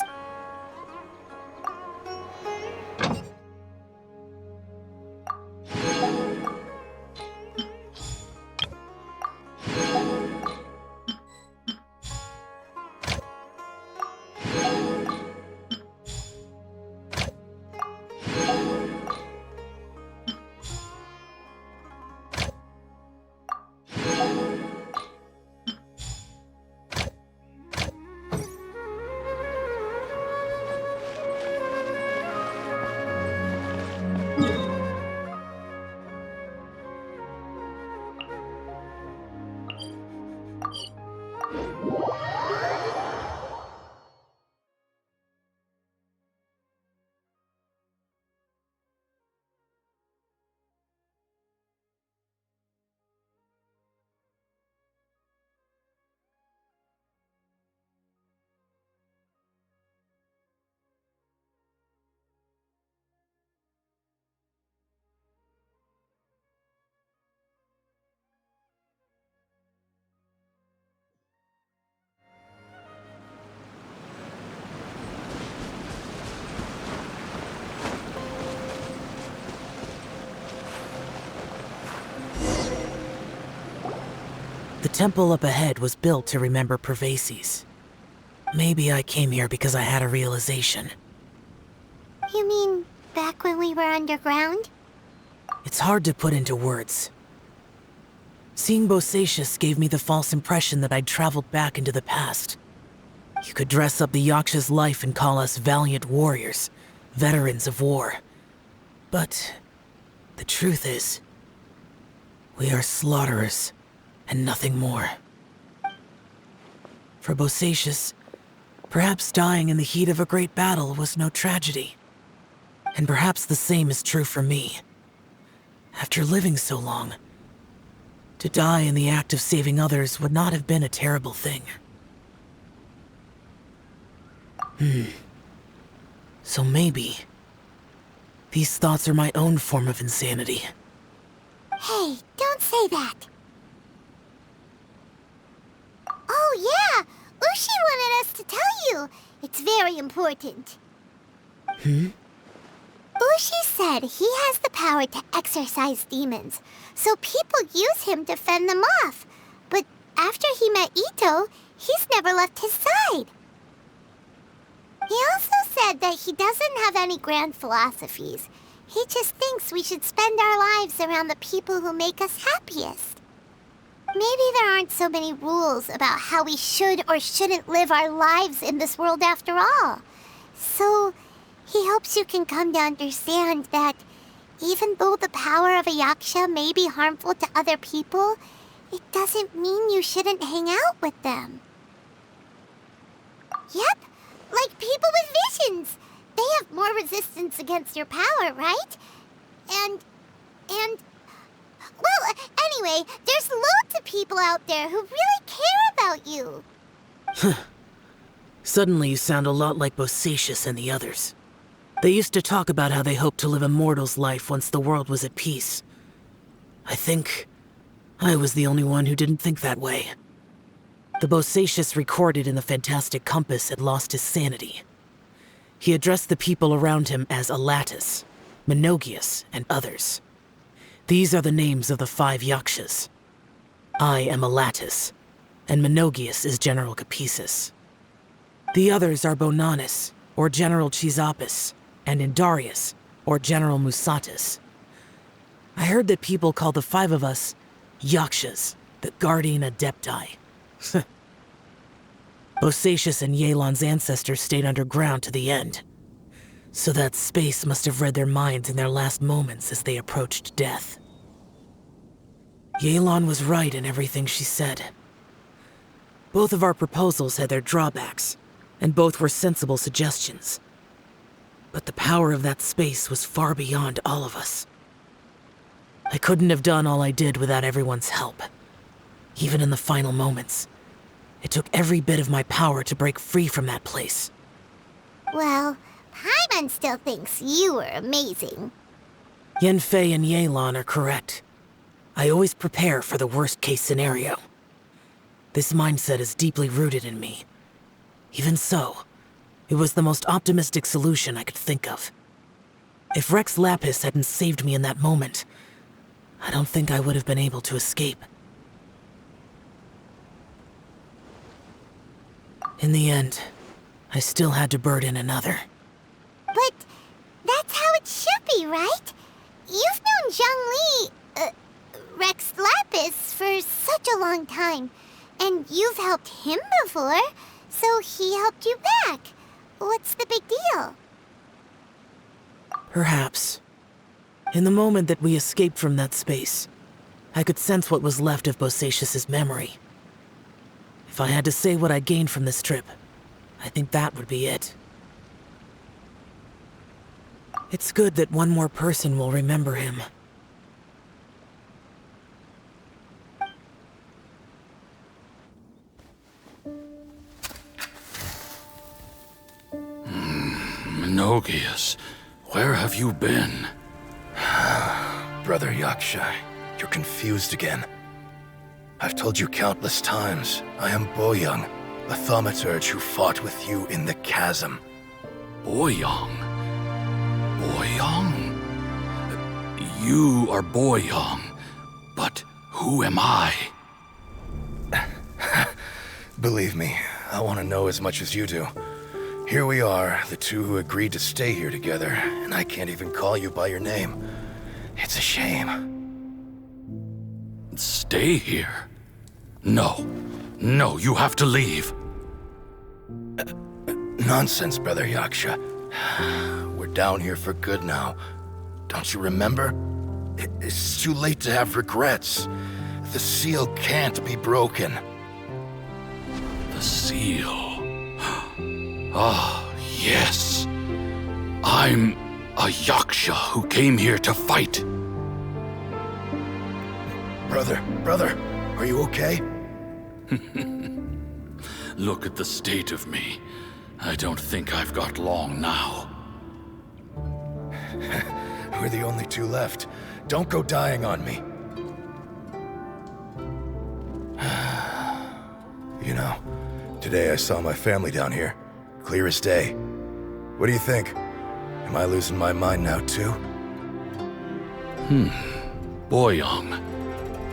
The temple up ahead was built to remember Pervases. Maybe I came here because I had a realization. You mean back when we were underground? It's hard to put into words. Seeing Bosacius gave me the false impression that I'd traveled back into the past. You could dress up the Yaksha's life and call us valiant warriors, veterans of war. But the truth is, we are slaughterers and nothing more. For Bosacius, perhaps dying in the heat of a great battle was no tragedy. And perhaps the same is true for me. After living so long, to die in the act of saving others would not have been a terrible thing. So maybe these thoughts are my own form of insanity. Hey, don't say that. Oh yeah, Ushi wanted us to tell you. It's very important. Ushi said he has the power to exorcise demons, so people use him to fend them off. But after he met Ito, he's never left his side. He also said that he doesn't have any grand philosophies. He just thinks we should spend our lives around the people who make us happiest. Maybe there aren't so many rules about how we should or shouldn't live our lives in this world after all. So he hopes you can come to understand that even though the power of a Yaksha may be harmful to other people, it doesn't mean you shouldn't hang out with them. Yep, like people with visions. They have more resistance against your power, right? And... Well, anyway, there's loads of people out there who really care about you. Suddenly you sound a lot like Bosacius and the others. They used to talk about how they hoped to live a mortal's life once the world was at peace. I think I was the only one who didn't think that way. The Bosacius recorded in the Fantastic Compass had lost his sanity. He addressed the people around him as Alatus, Menogius, and others. These are the names of the 5 Yakshas. I am Alatus, and Menogius is General Capisis. The others are Bonanis, or General Chisapis, and Indarius, or General Musatis. I heard that people call the 5 of us Yakshas, the Guardian Adepti. Bosacius and Yelan's ancestors stayed underground to the end, so that space must have read their minds in their last moments as they approached death. Yelan was right in everything she said. Both of our proposals had their drawbacks, and both were sensible suggestions. But the power of that space was far beyond all of us. I couldn't have done all I did without everyone's help. Even in the final moments, it took every bit of my power to break free from that place. Well, Paimon Pan still thinks you are amazing. Yanfei and Yelan are correct. I always prepare for the worst-case scenario. This mindset is deeply rooted in me. Even so, it was the most optimistic solution I could think of. If Rex Lapis hadn't saved me in that moment, I don't think I would have been able to escape. In the end, I still had to burden another. But that's how it should be, right? You've known Zhang Li, Rex Lapis, for such a long time. And you've helped him before, so he helped you back. What's the big deal? Perhaps. In the moment that we escaped from that space, I could sense what was left of Bosacius's memory. If I had to say what I gained from this trip, I think that would be it. It's good that one more person will remember him. Menogias, where have you been? Brother Yaksha, you're confused again. I've told you countless times, I am Boyoung, the thaumaturge who fought with you in the chasm. Boyoung? Boyoung? You are Boyoung, but who am I? Believe me, I want to know as much as you do. Here we are, the two who agreed to stay here together, and I can't even call you by your name. It's a shame. Stay here? No. No, you have to leave. Nonsense, Brother Yaksha. We're down here for good now. Don't you remember? It's too late to have regrets. The seal can't be broken. The seal. Ah, yes. I'm a Yaksha who came here to fight. Brother, are you okay? Look at the state of me. I don't think I've got long now. We're the only two left. Don't go dying on me. You know, today I saw my family down here. Clear as day. What do you think? Am I losing my mind now, too? Boyoung,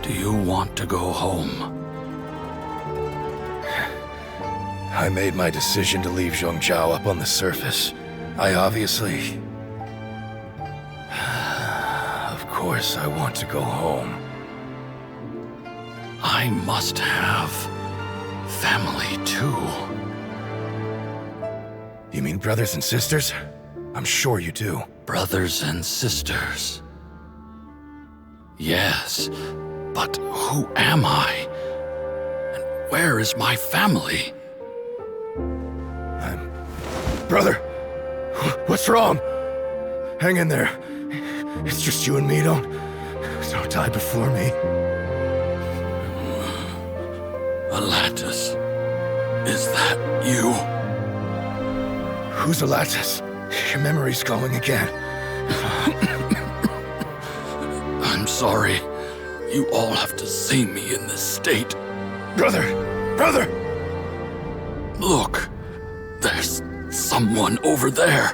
do you want to go home? I made my decision to leave Zhongzhou up on the surface. I obviously... Of course I want to go home. I must have family, too. You mean brothers and sisters? I'm sure you do. Brothers and sisters. Yes, but who am I? And where is my family? Brother! What's wrong? Hang in there. It's just you and me, don't die before me. Alatus, is that you? Who's Alatus? Your memory's going again. I'm sorry. You all have to see me in this state. Brother! Look, there's someone over there.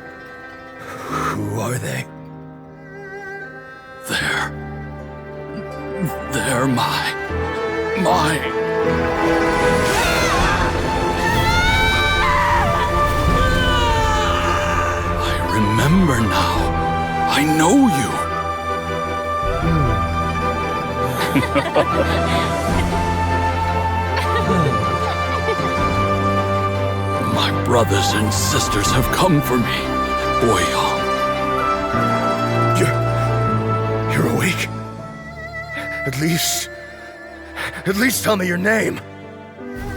Who are they? They're my... I remember now. I know you. My brothers and sisters have come for me, Boyoung. You're awake? At least tell me your name.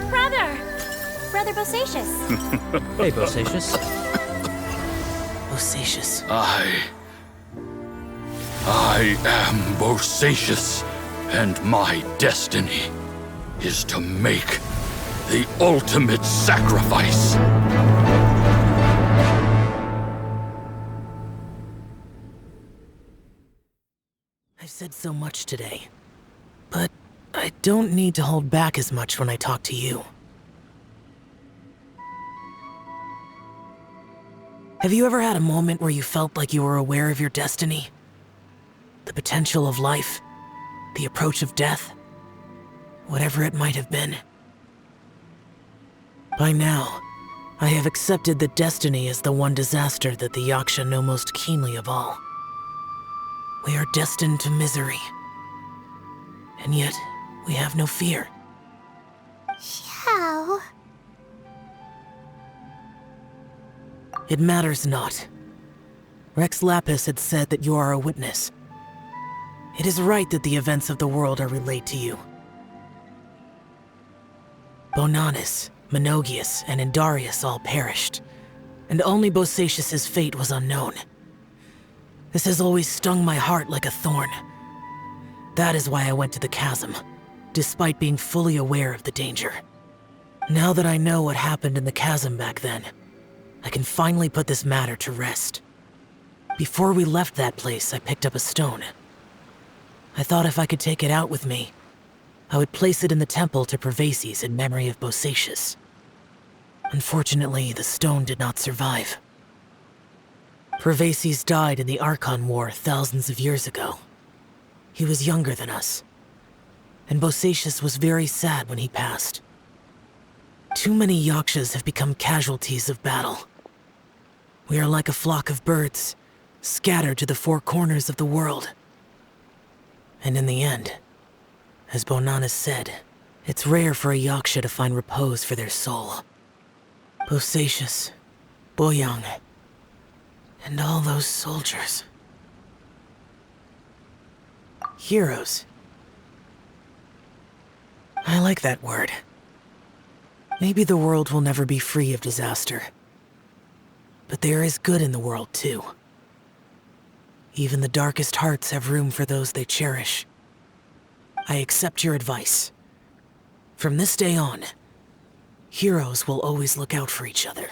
Brother Bosacius. Hey, Bosacius. Bosacius. I am Bosacius, and my destiny is to make the ultimate sacrifice. I've said so much today, but I don't need to hold back as much when I talk to you. Have you ever had a moment where you felt like you were aware of your destiny? The potential of life? The approach of death? Whatever it might have been. By now, I have accepted that destiny is the one disaster that the Yaksha know most keenly of all. We are destined to misery. And yet, we have no fear. Xiao. It matters not. Rex Lapis had said that you are a witness. It is right that the events of the world are relayed to you. Bonanis, Menogias, and Indarius all perished, and only Bosacius' fate was unknown. This has always stung my heart like a thorn. That is why I went to the chasm, despite being fully aware of the danger. Now that I know what happened in the chasm back then, I can finally put this matter to rest. Before we left that place, I picked up a stone. I thought if I could take it out with me, I would place it in the temple to Pervases in memory of Bosacius. Unfortunately, the stone did not survive. Pervases died in the Archon War thousands of years ago. He was younger than us, and Bosacius was very sad when he passed. Too many Yakshas have become casualties of battle. We are like a flock of birds, scattered to the four corners of the world. And in the end, as Bonanis said, it's rare for a Yaksha to find repose for their soul. Bosacius, Boyang, and all those soldiers. Heroes. I like that word. Maybe the world will never be free of disaster. But there is good in the world, too. Even the darkest hearts have room for those they cherish. I accept your advice. From this day on, heroes will always look out for each other.